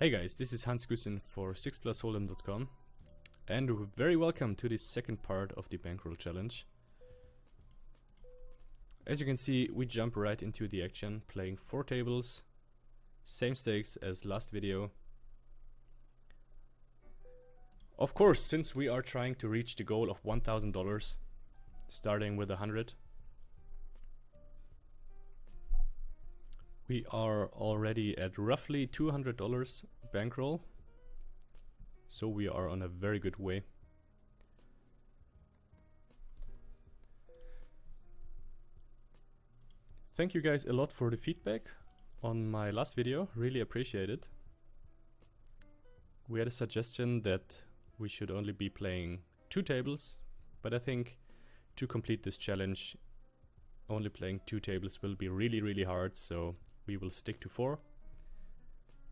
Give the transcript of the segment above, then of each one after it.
Hey guys, this is Gusen for 6plusholdem.com and very welcome to this second part of the Bankroll challenge. As you can see, we jump right into the action, playing 4 tables, same stakes as last video. Of course, since we are trying to reach the goal of $1,000, starting with 100, we are already at roughly $200 bankroll, so we are on a very good way. Thank you guys a lot for the feedback on my last video, really appreciate it. We had a suggestion that we should only be playing 2 tables, but I think to complete this challenge only playing 2 tables will be really hard, so we will stick to 4.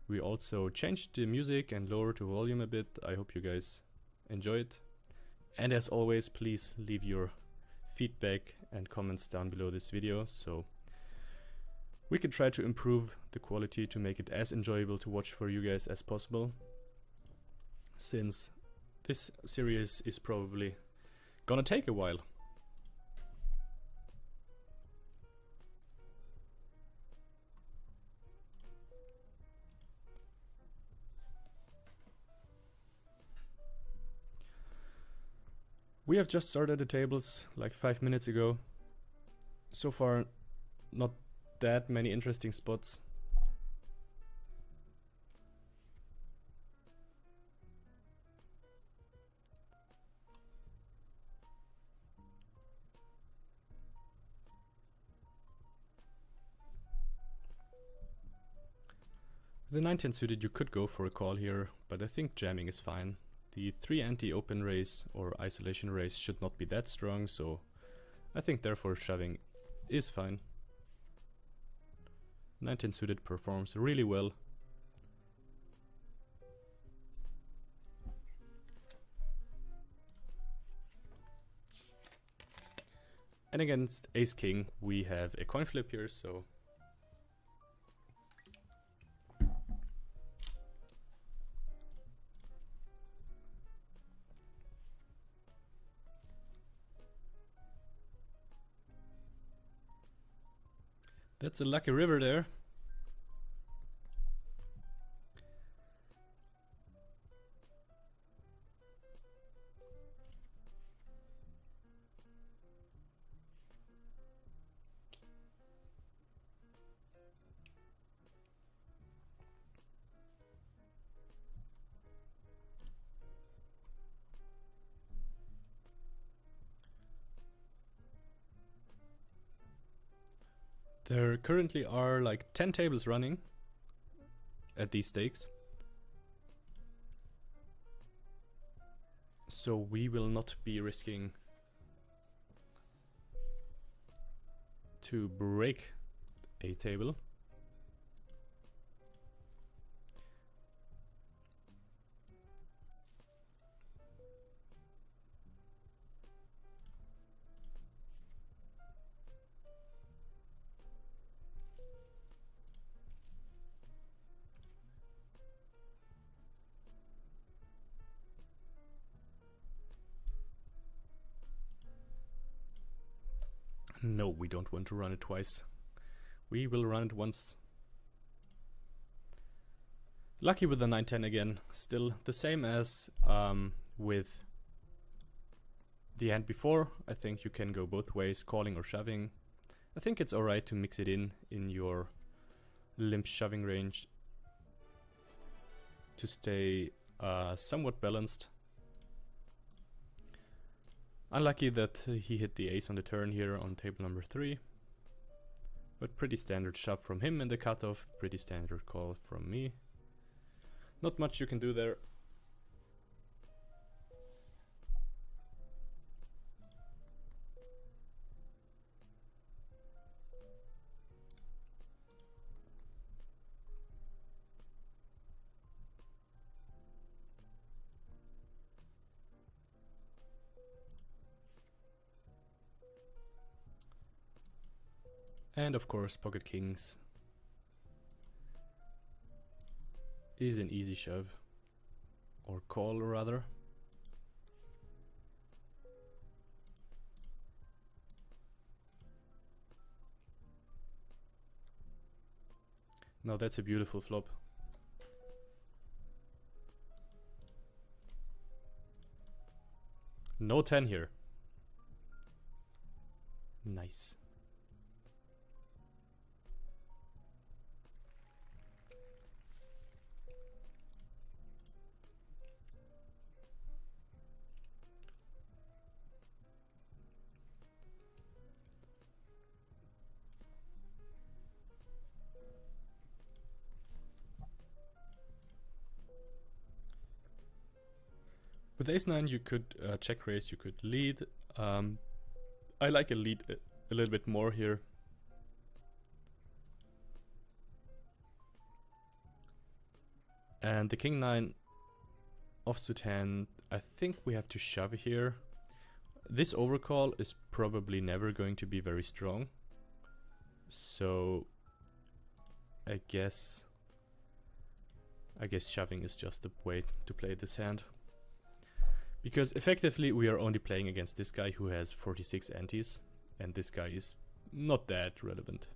We also changed the music and lowered the volume a bit. I hope you guys enjoy it. And as always, please leave your feedback and comments down below this video so we can try to improve the quality to make it as enjoyable to watch for you guys as possible, since this series is probably gonna take a while. We have just started the tables like 5 minutes ago. So far, not that many interesting spots. With the 9-10 suited, you could go for a call here, but I think jamming is fine. The 3 ante open raise or isolation raise should not be that strong, so I think therefore shoving is fine. 9-10 suited performs really well. And against ace king we have a coin flip here, so that's a lucky river there. There currently are like 10 tables running at these stakes, so we will not be risking to break a table. No, we don't want to run it twice. We will run it once. Lucky with the 9-10 again. Still the same as with the hand before. I think you can go both ways, calling or shoving. I think it's alright to mix it in your limp shoving range to stay somewhat balanced. Unlucky that he hit the ace on the turn here on table number 3. But pretty standard shove from him in the cutoff, pretty standard call from me. Not much you can do there. And of course pocket kings is an easy shove. Or call rather. Now that's a beautiful flop. No 10 here. Nice. With ace-9 you could check raise, you could lead. I like a lead a little bit more here. And the king-9 offsuit hand, I think we have to shove here. This overcall is probably never going to be very strong. So I guess shoving is just the way to play this hand. Because effectively we are only playing against this guy who has 46 antes, and this guy is not that relevant.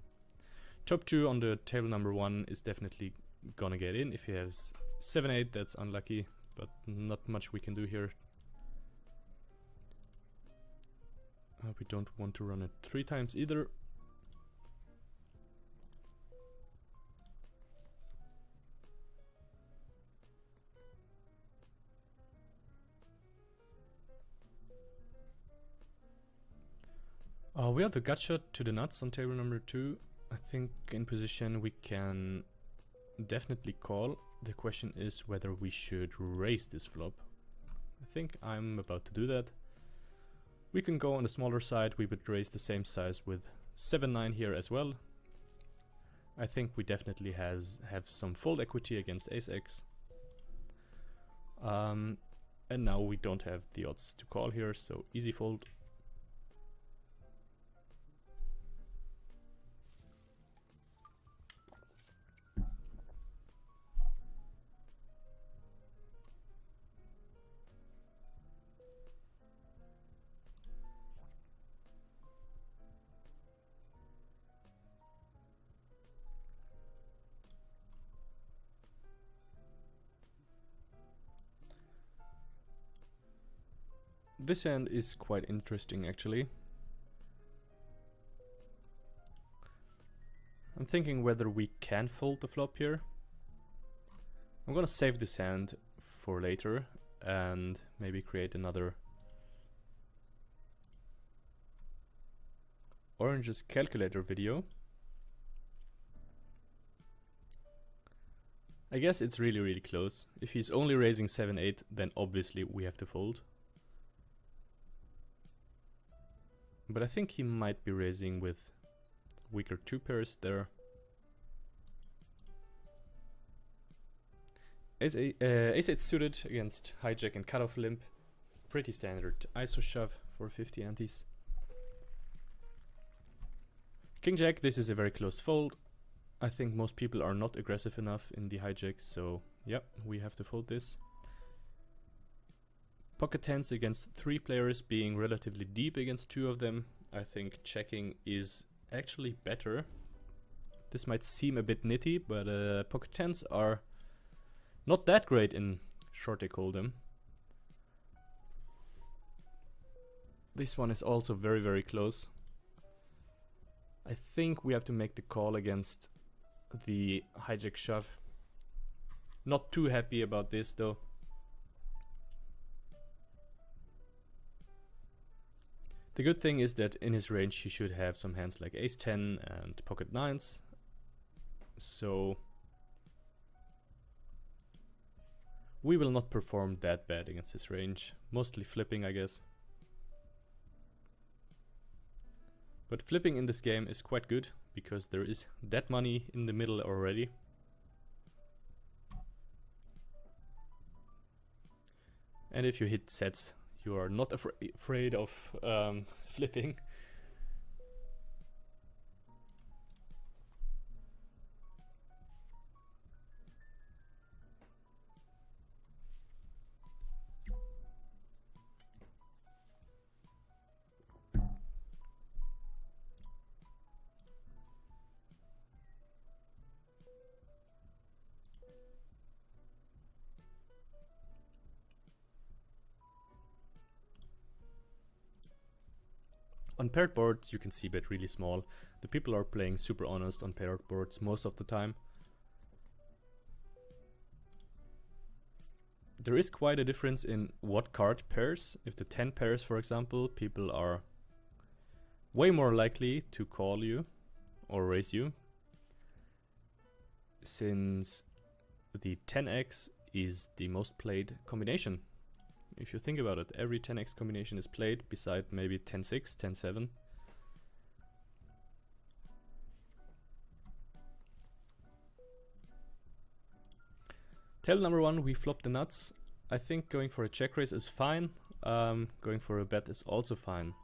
Top 2 on the table number 1 is definitely gonna get in. If he has 7-8, that's unlucky, but not much we can do here. We don't want to run it 3 times either. We have the gut shot to the nuts on table number 2. I think in position we can definitely call. The question is whether we should raise this flop. I think I'm about to do that. We can go on the smaller side. We would raise the same size with 7-9 here as well. I think we definitely have some fold equity against ace-x. And now we don't have the odds to call here, so easy fold. This hand is quite interesting actually. I'm thinking whether we can fold the flop here. I'm gonna save this hand for later and maybe create another Orange's calculator video. I guess it's really close. If he's only raising 7-8, then obviously we have to fold. But I think he might be raising with weaker 2 pairs there. Ace-8 suited against hijack and cutoff limp. Pretty standard ISO shove for 50 antes. King-Jack, this is a very close fold. I think most people are not aggressive enough in the hijacks, so yep, we have to fold this. Pocket tens against 3 players being relatively deep against 2 of them. I think checking is actually better. This might seem a bit nitty, but pocket tens are not that great in short deck Holdem. This one is also very close. I think we have to make the call against the hijack shove. Not too happy about this though. The good thing is that in his range he should have some hands like ace-10 and pocket 9s. So we will not perform that bad against his range. Mostly flipping, I guess. But flipping in this game is quite good because there is dead money in the middle already. And if you hit sets, you are not afraid of flipping. On paired boards you can see bet really small. The people are playing super honest on paired boards most of the time. There is quite a difference in what card pairs. If the 10 pairs, for example, people are way more likely to call you or raise you, since the 10x is the most played combination. If you think about it, every 10x combination is played beside maybe 10-6, 10-7. Table number 1, we flop the nuts. I think going for a check raise is fine. Going for a bet is also fine.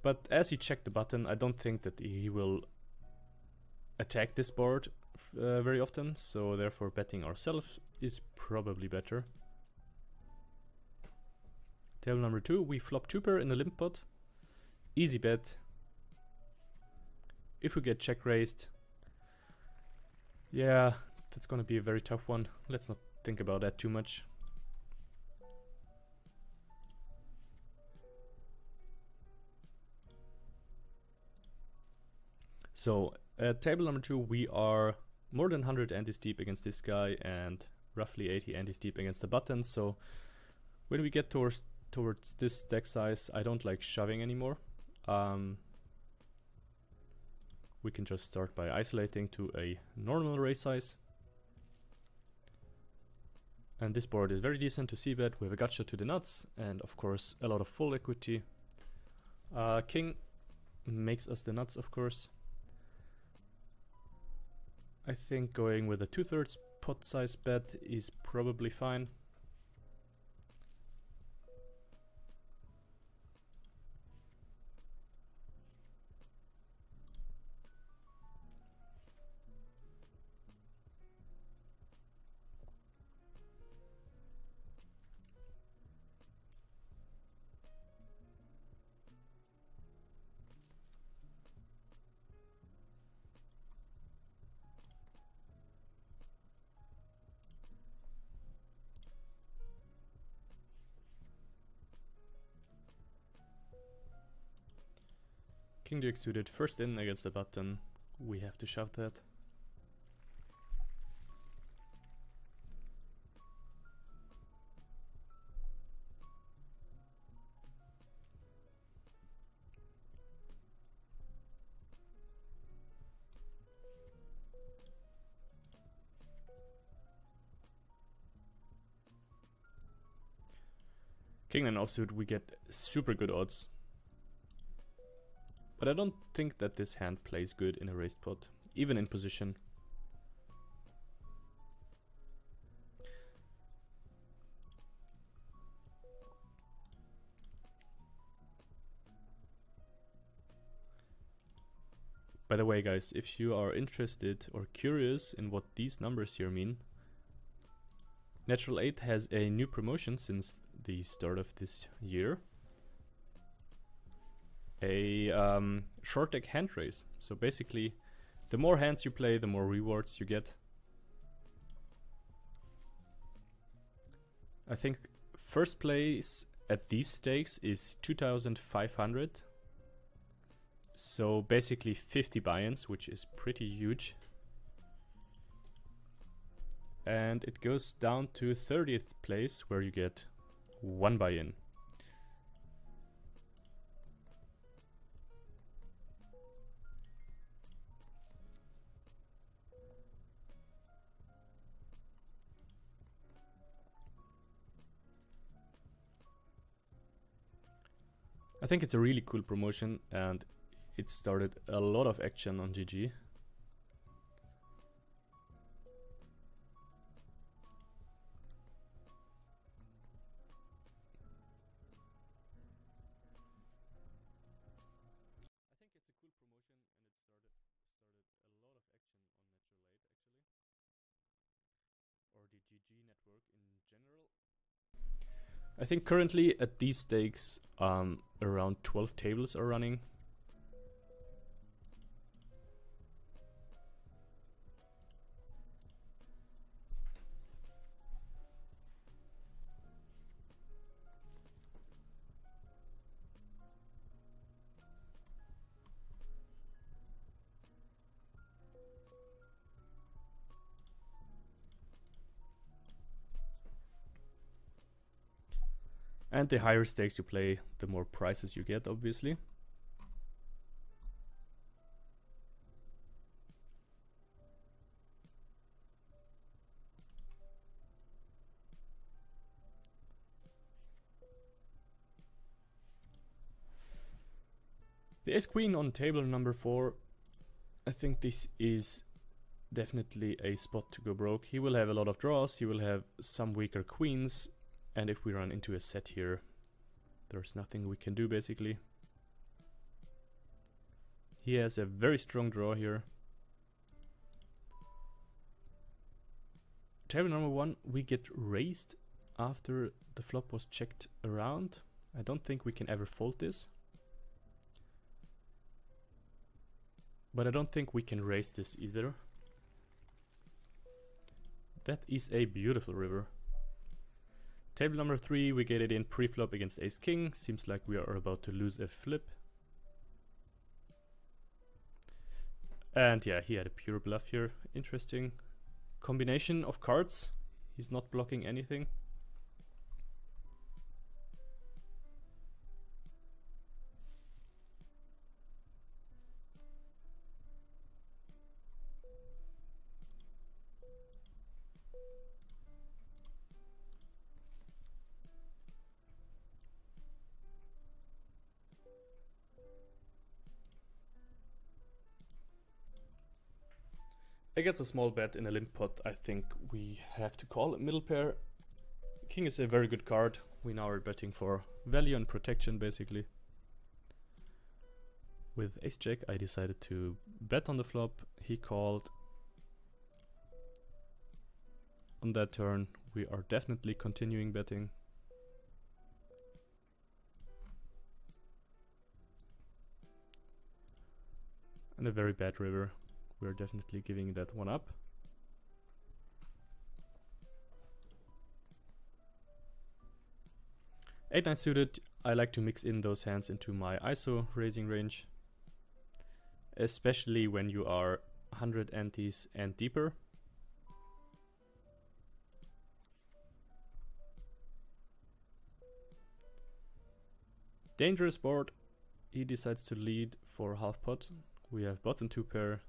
But as he checked the button, I don't think that he will attack this board very often, so therefore betting ourselves is probably better. Table number 2, we flop 2 pair in a limp pot. Easy bet. If we get check raised, yeah, that's gonna be a very tough one. Let's not think about that too much. So at table number 2 we are more than 100 antes deep against this guy and roughly 80 antes deep against the button. So when we get towards this deck size, I don't like shoving anymore. We can just start by isolating to a normal raise size. And this board is very decent to c-bet. We have a gotcha to the nuts and of course a lot of full equity. King makes us the nuts, of course. I think going with a 2/3 pot size bet is probably fine. King Jack suited first in against the button. We have to shove that. King 9 offsuit, we get super good odds. But I don't think that this hand plays good in a raised pot, even in position. By the way, guys, if you are interested or curious in what these numbers here mean, Natural8 has a new promotion since the start of this year. A short deck hand raise. So basically, the more hands you play, the more rewards you get. I think first place at these stakes is 2,500. So basically 50 buy-ins, which is pretty huge. And it goes down to 30th place, where you get 1 buy-in. I think it's a really cool promotion and it started a lot of action on GG. I think currently at these stakes around 12 tables are running. And the higher stakes you play, the more prizes you get, obviously. The ace queen on table number 4. I think this is definitely a spot to go broke. He will have a lot of draws, he will have some weaker queens, and if we run into a set here, there's nothing we can do basically. He has a very strong draw here. Table number 1, we get raised after the flop was checked around. I don't think we can ever fold this. But I don't think we can raise this either. That is a beautiful river. Table number 3, we get it in pre-flop against ace-king. Seems like we are about to lose a flip. And yeah, he had a pure bluff here. Interesting combination of cards. He's not blocking anything. Against a small bet in a limp pot, I think we have to call a middle pair. King is a very good card. We now are betting for value and protection basically. With ace jack I decided to bet on the flop. He called. On that turn we are definitely continuing betting. And a very bad river. We're definitely giving that one up. Eight nine suited, I like to mix in those hands into my ISO raising range. Especially when you are 100 antes and deeper. Dangerous board. He decides to lead for half pot. We have bottom 2 pair.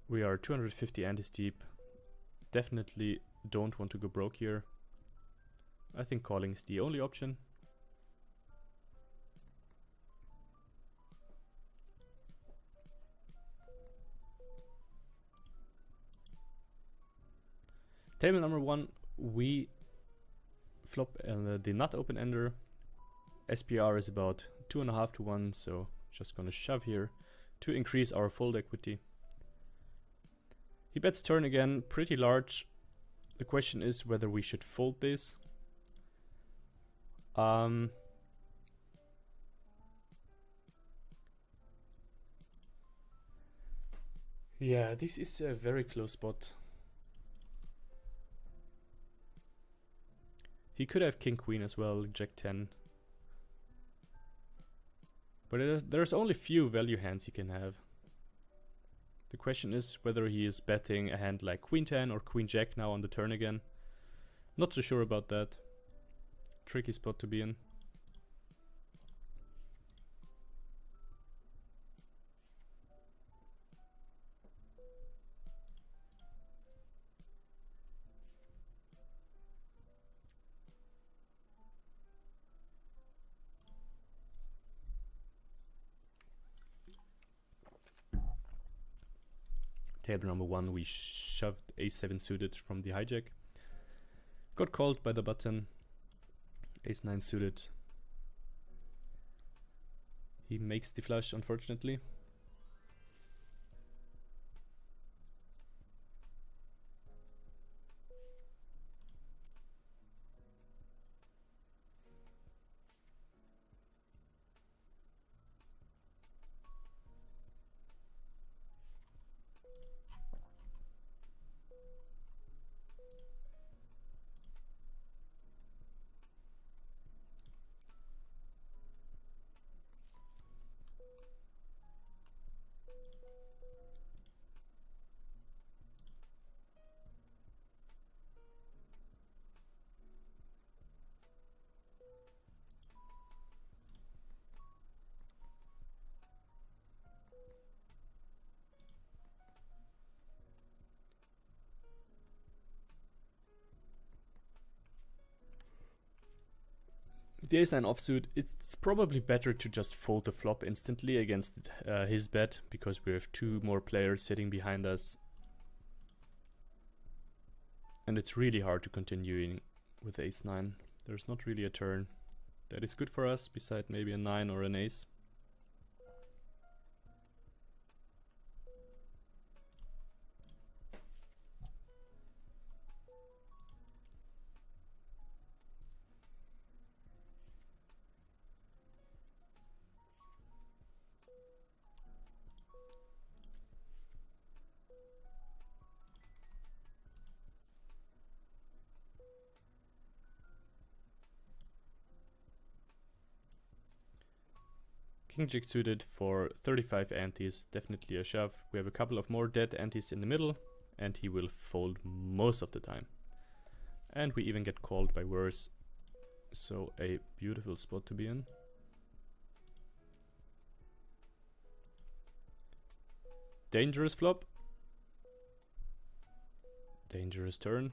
We are 250 antes deep. Definitely don't want to go broke here. I think calling is the only option. Table number 1, we flop the nut open ender. SPR is about 2.5 to 1, so just gonna shove here to increase our fold equity. He bets turn again, pretty large. The question is whether we should fold this. Yeah, this is a very close spot. He could have king queen as well, jack 10. But there's only few value hands he can have. The question is whether he is betting a hand like queen 10 or queen jack now on the turn again. Not so sure about that. Tricky spot to be in. Table number 1, we shoved ace7 suited from the hijack. Got called by the button. Ace9 suited. He makes the flush, unfortunately. the ace-9 offsuit, it's probably better to just fold the flop instantly against his bet, because we have 2 more players sitting behind us. And it's really hard to continue with ace-9. There's not really a turn that is good for us, beside maybe a 9 or an ace. King Jack suited for 35 antes, definitely a shove. We have a couple of more dead antes in the middle, and he will fold most of the time. And we even get called by worse, so a beautiful spot to be in. Dangerous flop. Dangerous turn.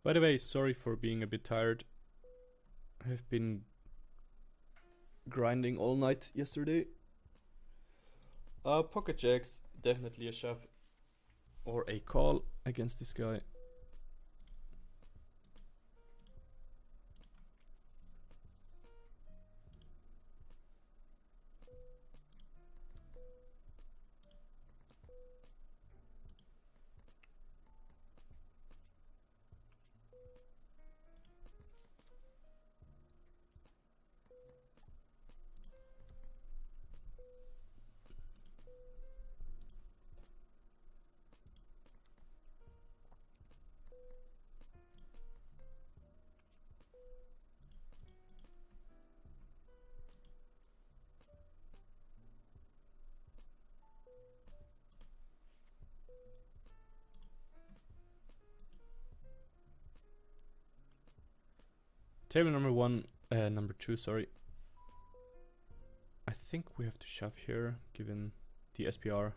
By the way, sorry for being a bit tired. I've been grinding all night yesterday. Pocket jacks, definitely a shove or a call against this guy. Table number 2, sorry. I think we have to shove here, given the SPR.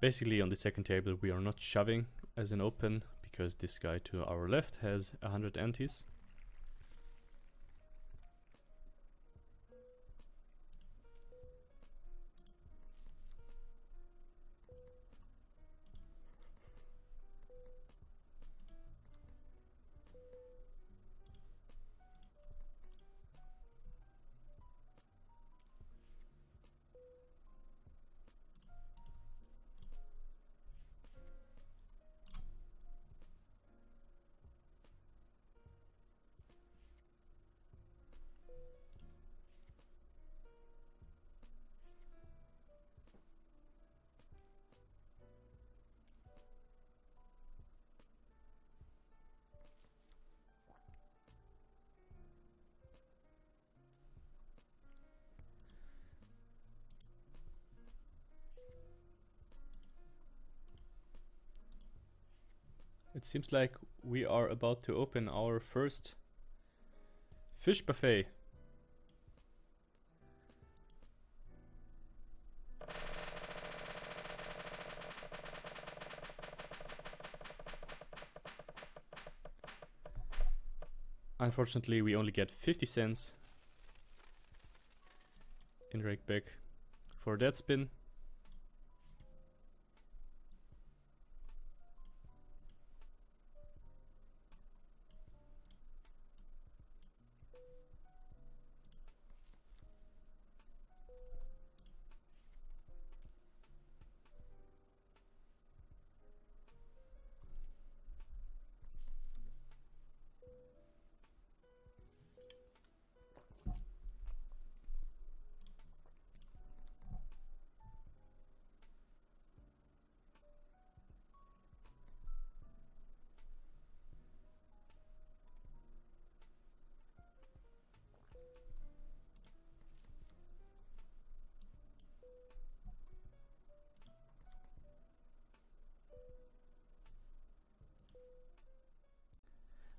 Basically on the second table we are not shoving as an open, because this guy to our left has 100 antes. it seems like we are about to open our first fish buffet. Unfortunately, we only get 50 cents in rake back for that spin.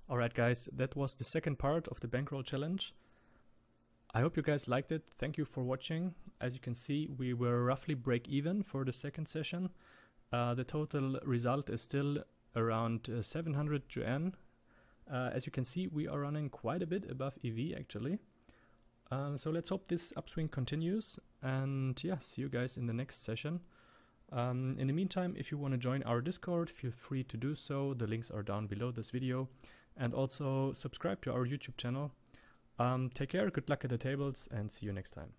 Alright guys, that was the second part of the bankroll challenge. I hope you guys liked it. Thank you for watching. As you can see, we were roughly break even for the second session. The total result is still around 700 yuan. As you can see, we are running quite a bit above EV actually. So let's hope this upswing continues, and yeah, see you guys in the next session. In the meantime, if you want to join our Discord, feel free to do so. The links are down below this video. And also subscribe to our YouTube channel. Take care, good luck at the tables, and see you next time.